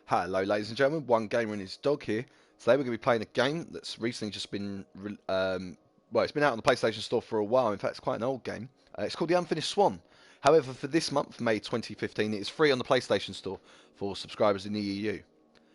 Hello, ladies and gentlemen. One gamer and his dog here. Today we're going to be playing a game that's recently just been, well, it's been out on the PlayStation Store for a while. In fact, it's quite an old game. It's called the Unfinished Swan. However, for this month, May 2015, it is free on the PlayStation Store for subscribers in the EU.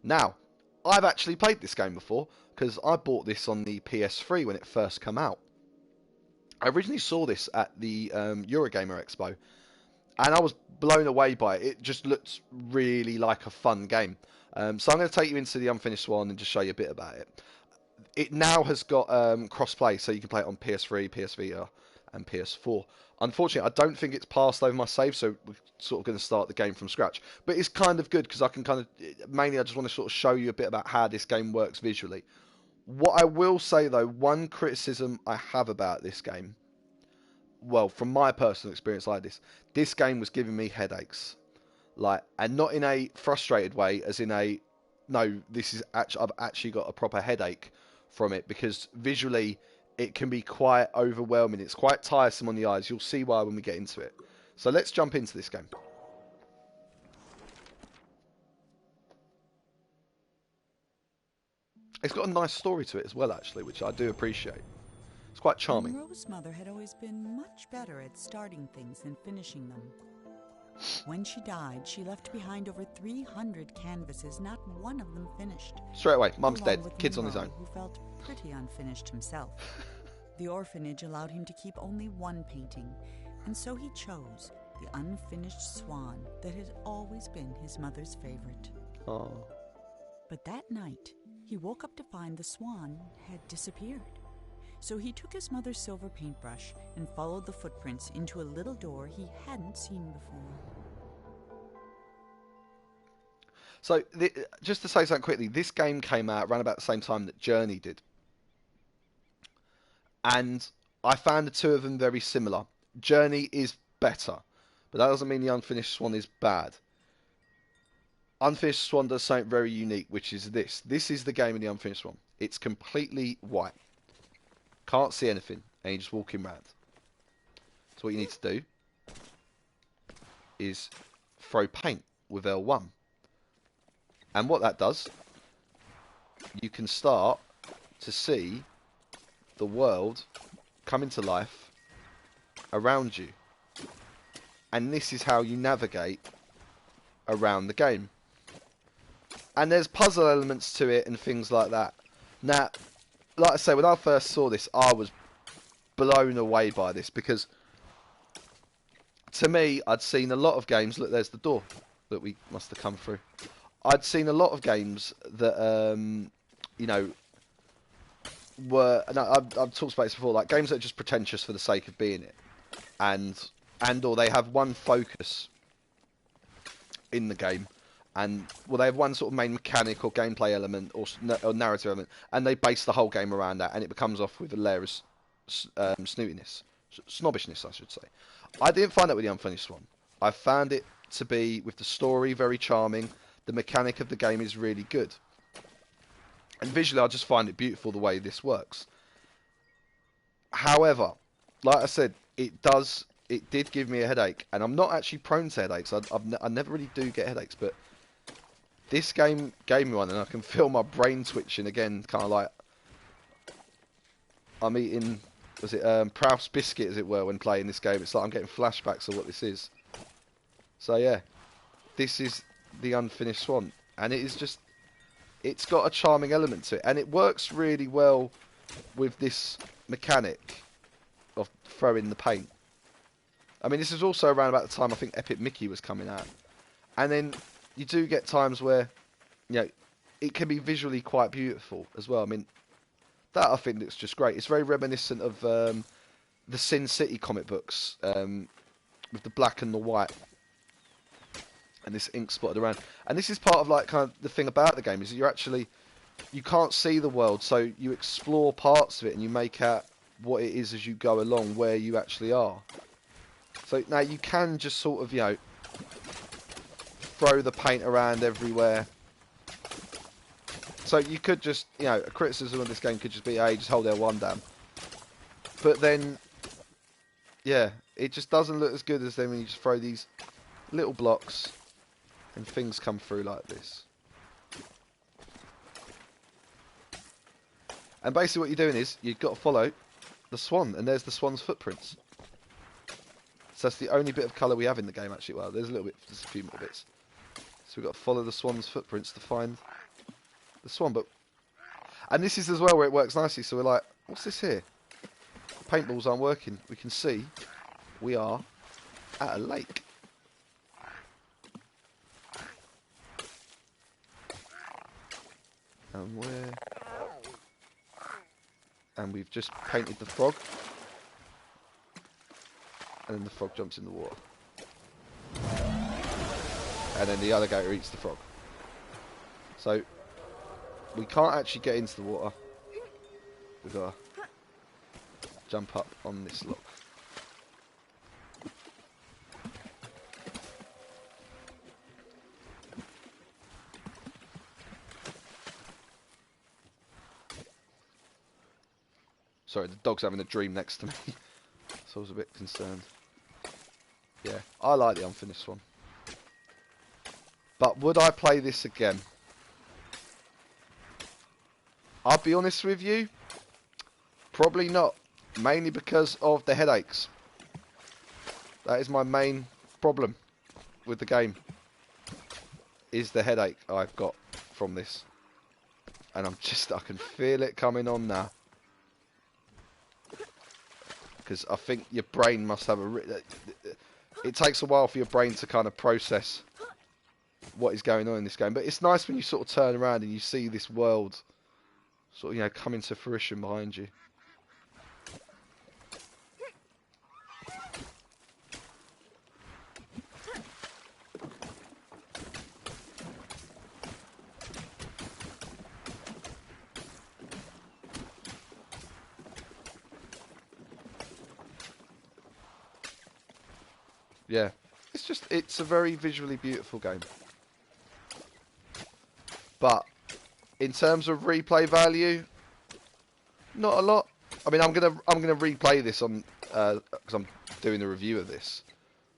Now, I've actually played this game before because I bought this on the PS3 when it first came out. I originally saw this at the Eurogamer Expo, and I was blown away by it. It just looked really like a fun game. So I'm going to take you into the Unfinished Swan and just show you a bit about it. It now has got cross-play, so you can play it on PS3, PS Vita, and PS4. Unfortunately, I don't think it's passed over my save, so we're sort of going to start the game from scratch. But it's kind of good because I can mainly I just want to sort of show you a bit about how this game works visually. What I will say though, one criticism I have about this game, well, from my personal experience like this game was giving me headaches, like, and not in a frustrated way, as in a, no, this is actually, I've actually got a proper headache from it, because visually it can be quite overwhelming. It's quite tiresome on the eyes. You'll see why when we get into it. So let's jump into this game. It's got a nice story to it as well, actually, which I do appreciate. It's quite charming. Monroe's mother had always been much better at starting things than finishing them. When she died, she left behind over 300 canvases, not one of them finished. Straight away, Mum's Along dead, with kid's Monroe, on his own. Who felt pretty unfinished himself. The orphanage allowed him to keep only one painting, and so he chose the Unfinished Swan that had always been his mother's favorite. Oh. But that night, he woke up to find the swan had disappeared. So he took his mother's silver paintbrush and followed the footprints into a little door he hadn't seen before. So, just to say something quickly, this game came out around about the same time that Journey did. And I found the two of them very similar. Journey is better, but that doesn't mean the Unfinished Swan is bad. Unfinished Swan does something very unique, which is this. This is the game in the Unfinished Swan. It's completely white. Can't see anything, and you're just walking around. So what you need to do is throw paint with L1. And what that does, you can start to see the world come into life around you. And this is how you navigate around the game. And there's puzzle elements to it and things like that. Now, like I say, when I first saw this, I was blown away by this, because to me, I'd seen a lot of games. Look, there's the door that we must have come through. I'd seen a lot of games that, you know, were, and I've talked about this before, like games that are just pretentious for the sake of being it, and or they have one focus in the game, and well, they have one sort of main mechanic or gameplay element or narrative element, and they base the whole game around that, and it becomes off with a layer of snootiness, snobbishness, I should say. I didn't find that with the Unfinished Swan. I found it to be, with the story, very charming. The mechanic of the game is really good. And visually, I just find it beautiful the way this works. However, like I said, it did give me a headache. And I'm not actually prone to headaches. I never really do get headaches. But this game gave me one. And I can feel my brain twitching again. Kind of like I'm eating, was it Proust biscuit, as it were, when playing this game. It's like I'm getting flashbacks of what this is. So yeah, this is the Unfinished Swan. And it is just, it's got a charming element to it, and it works really well with this mechanic of throwing the paint. I mean, this is also around about the time I think Epic Mickey was coming out, and then you do get times where, you know, it can be visually quite beautiful as well. I mean, that I think looks just great. It's very reminiscent of the Sin City comic books, with the black and the white. And this ink spotted around, and this is part of like kind of the thing about the game is that you can't see the world, so you explore parts of it and you make out what it is as you go along, where you actually are. So now you can just sort of, you know, throw the paint around everywhere. So you could just, you know, a criticism of this game could just be, hey, just hold L1 down. But then, yeah, it just doesn't look as good as then when you just throw these little blocks and things come through like this. And basically what you're doing is you've got to follow the swan, and there's the swan's footprints. So that's the only bit of colour we have in the game, actually. Well, there's a few more bits. So we've got to follow the swan's footprints to find the swan. And this is as well where it works nicely. So we're like, what's this here? Paintballs aren't working. We can see we are at a lake. And we've just painted the frog. And then the frog jumps in the water. And then the alligator eats the frog. So we can't actually get into the water. We've got to jump up on this lock. Sorry, the dog's having a dream next to me. So I was a bit concerned. Yeah, I like the Unfinished Swan. But would I play this again? I'll be honest with you, probably not. Mainly because of the headaches. That is my main problem with the game. Is the headache I've got from this. And I can feel it coming on now. Because I think your brain must have it takes a while for your brain to kind of process what is going on in this game. But it's nice when you sort of turn around and you see this world sort of, you know, coming to fruition behind you. Yeah, it's a very visually beautiful game. But in terms of replay value, not a lot. I mean, I'm gonna replay this on because I'm doing a review of this,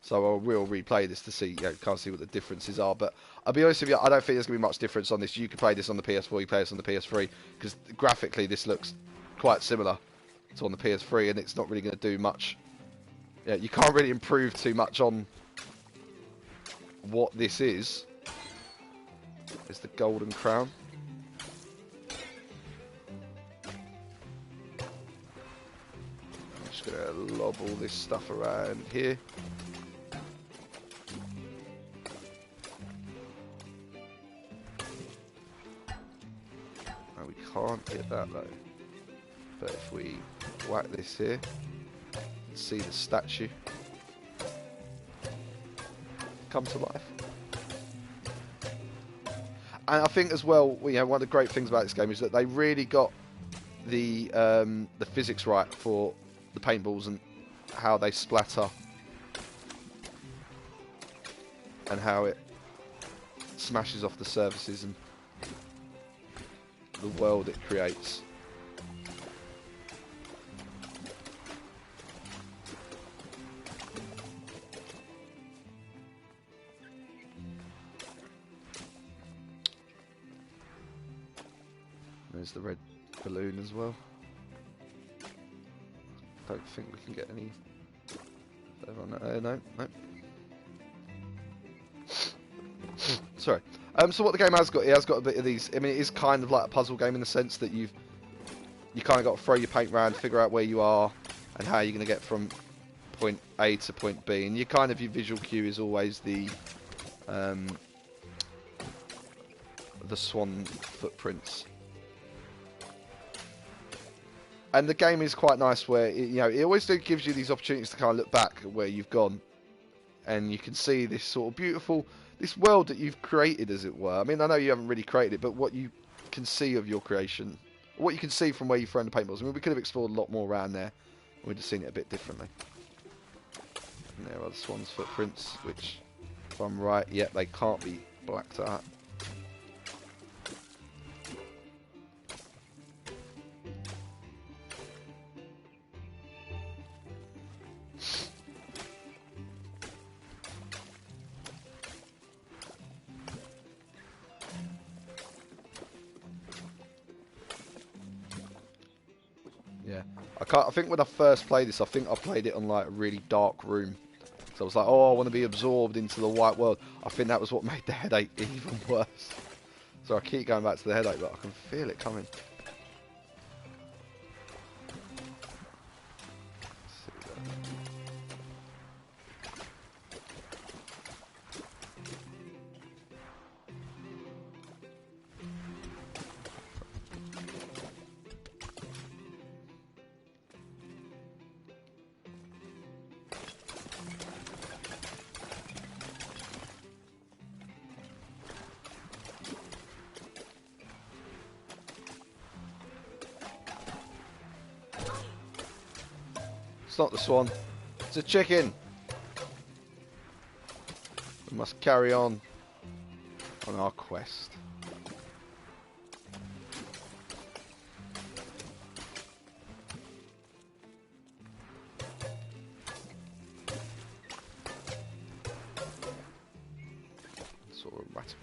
so I will replay this to see, can't see what the differences are. But I'll be honest with you, I don't think there's gonna be much difference on this. You can play this on the PS4, you play this on the PS3, because graphically this looks quite similar to on the PS3, and it's not really gonna do much. Yeah, you can't really improve too much on what this is. It's the golden crown. I'm just gonna lob all this stuff around here. No, we can't get that though. But if we whack this here, see the statue come to life. And I think as well, one of the great things about this game is that they really got the physics right for the paintballs and how they splatter and how it smashes off the surfaces and the world it creates. There's the red balloon as well. Don't think we can get any further on that. No. Sorry. So what the game has got, it has got a bit of these. I mean, it is kind of like a puzzle game in the sense that you kind of got to throw your paint around, figure out where you are, and how you're going to get from point A to point B. And your visual cue is always the swan footprints. And the game is quite nice where, it always gives you these opportunities to kind of look back at where you've gone. And you can see this sort of beautiful, this world that you've created, as it were. I mean, I know you haven't really created it, but what you can see of your creation, what you can see from where you've thrown the paintballs. I mean, we could have explored a lot more around there. We'd have seen it a bit differently. And there are the swan's footprints, which, if I'm right, they can't be blacked out. I think when I first played this, I think I played it on like a really dark room. So I was like, oh, I want to be absorbed into the white world. I think that was what made the headache even worse. So I keep going back to the headache, but I can feel it coming. It's not the swan. It's a chicken. We must carry on our quest. Sort of rat.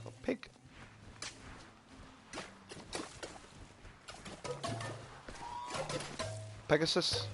A pig. Pegasus.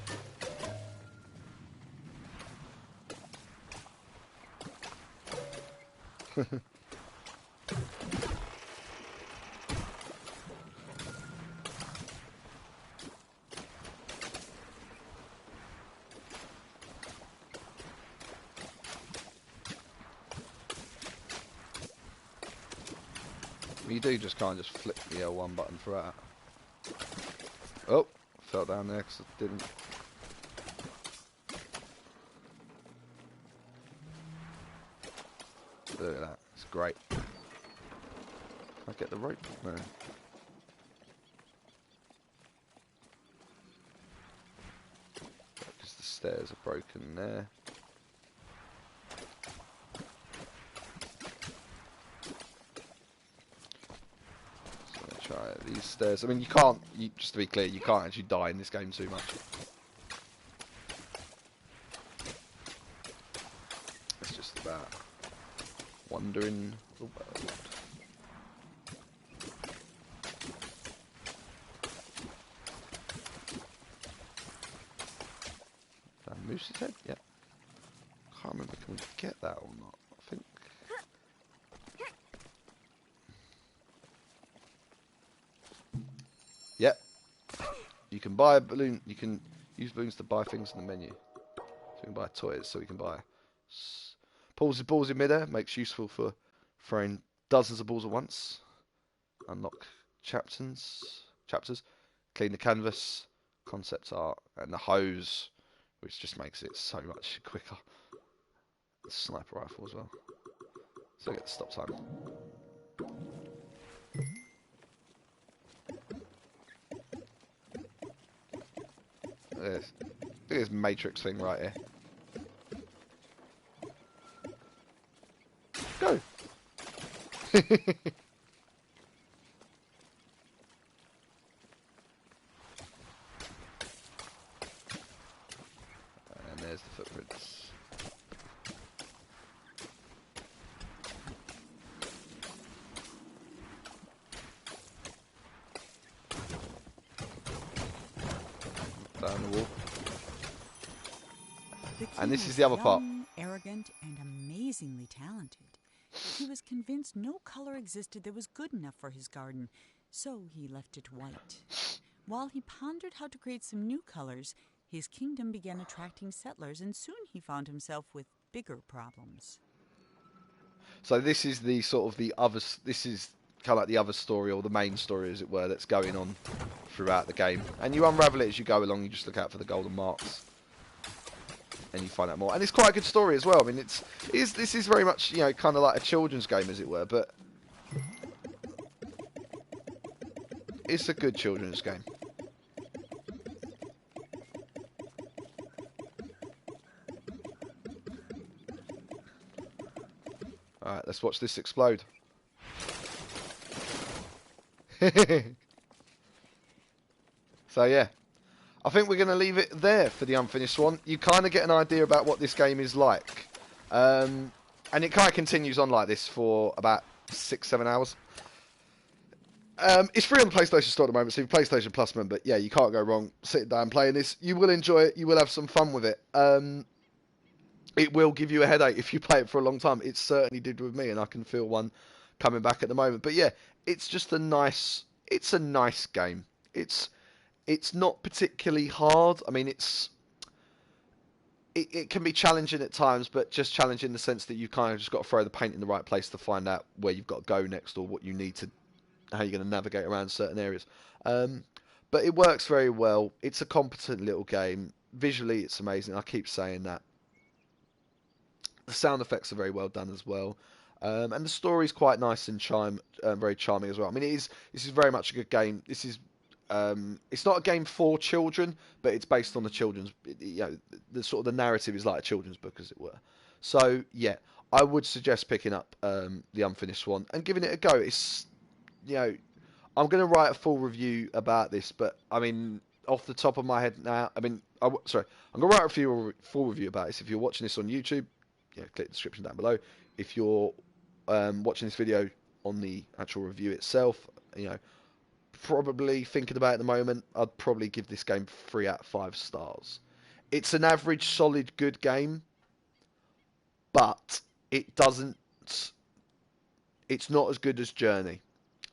You do just can't just flick the L1 button for that. Oh, fell down there because I didn't. Look at that, it's great. Can I get the rope? No. Because the stairs are broken there. So I'm going to try these stairs. I mean, you can't, just to be clear, you can't actually die in this game too much. It's just about wandering the world. Moose's head? Yeah. Can't remember, can we get that or not? I think. Yep. You can buy a balloon, you can use balloons to buy things in the menu. So you can buy toys, so you can buy pulls the balls in midair, makes useful for throwing dozens of balls at once. Unlock chapters, clean the canvas, concept art, and the hose, which just makes it so much quicker. The sniper rifle as well. So get the stop time. Look at this Matrix thing right here. Go! And there's the footprints. Down the wall. And this is the other part. Arrogant, and amazingly talented. He was convinced no color existed that was good enough for his garden, so he left it white. While he pondered how to create some new colors, his kingdom began attracting settlers, and soon he found himself with bigger problems. So this is the sort of the other. This is kind of like the other story, or the main story, as it were, that's going on throughout the game. And you unravel it as you go along. You just look out for the golden marks, and you find out more. And it's quite a good story as well. I mean, this is very much, you know, kind of like a children's game, as it were, but it's a good children's game. Alright, let's watch this explode. So yeah, I think we're going to leave it there for the Unfinished Swan. You kind of get an idea about what this game is like. And it kind of continues on like this for about 6-7 hours. It's free on the PlayStation Store at the moment, so if you're a PlayStation Plus member, yeah, you can't go wrong sitting down and playing this. You will enjoy it. You will have some fun with it. It will give you a headache if you play it for a long time. It certainly did with me, and I can feel one coming back at the moment. But yeah, it's just a nice. It's a nice game. It's not particularly hard. I mean, it can be challenging at times, but just challenging in the sense that you kind of just got to throw the paint in the right place to find out where you've got to go next or what you need to, how you're going to navigate around certain areas. Um, but it works very well. It's a competent little game. Visually, it's amazing. I keep saying that. The sound effects are very well done as well. And the story's quite nice and very charming as well. I mean, this is very much a good game. It's not a game for children, but it's based on the children's, the sort of the narrative is like a children's book, as it were. So yeah, I would suggest picking up the Unfinished Swan and giving it a go. It's, you know, I'm going to write a full review about this, but I mean, off the top of my head now, I mean, sorry, I'm going to write full review about this. If you're watching this on YouTube, click the description down below. If you're watching this video on the actual review itself, probably thinking about it at the moment, I'd probably give this game 3 out of 5 stars. It's an average, solid, good game, but it doesn't. It's not as good as Journey,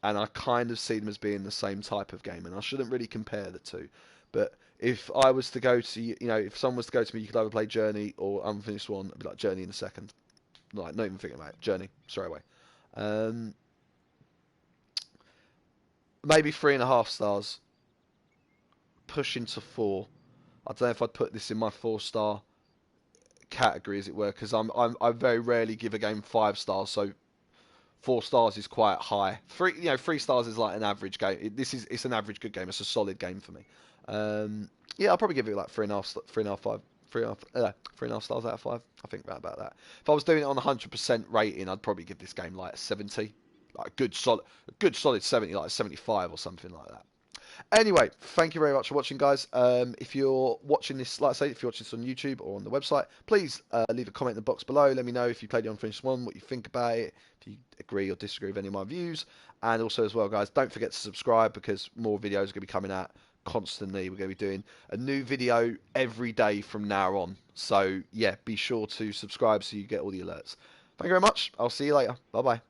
and I kind of see them as being the same type of game, and I shouldn't really compare the two. But if I was to go to, if someone was to go to me, you could either play Journey or Unfinished Swan, I'd be like Journey in a second. Like, not even thinking about it. Journey, straight away. Um, Maybe 3.5 stars, pushing to 4. I don't know if I'd put this in my 4-star category, as it were, because I very rarely give a game 5 stars, so 4 stars is quite high. 3 stars is like an average game. It's an average good game. It's a solid game for me. Yeah, I'll probably give it like 3.5, 5, 3.5 stars out of 5. I think about that. If I was doing it on 100% rating, I'd probably give this game like a 70, like a good solid 70, like a 75 or something like that. Anyway, thank you very much for watching, guys. If you're watching this, like I say, if you're watching this on YouTube or on the website, please leave a comment in the box below. Let me know if you played the Unfinished Swan, what you think about it, if you agree or disagree with any of my views. And also as well, guys, don't forget to subscribe, because more videos are going to be coming out constantly. We're going to be doing a new video every day from now on. So, yeah, be sure to subscribe so you get all the alerts. Thank you very much. I'll see you later. Bye-bye.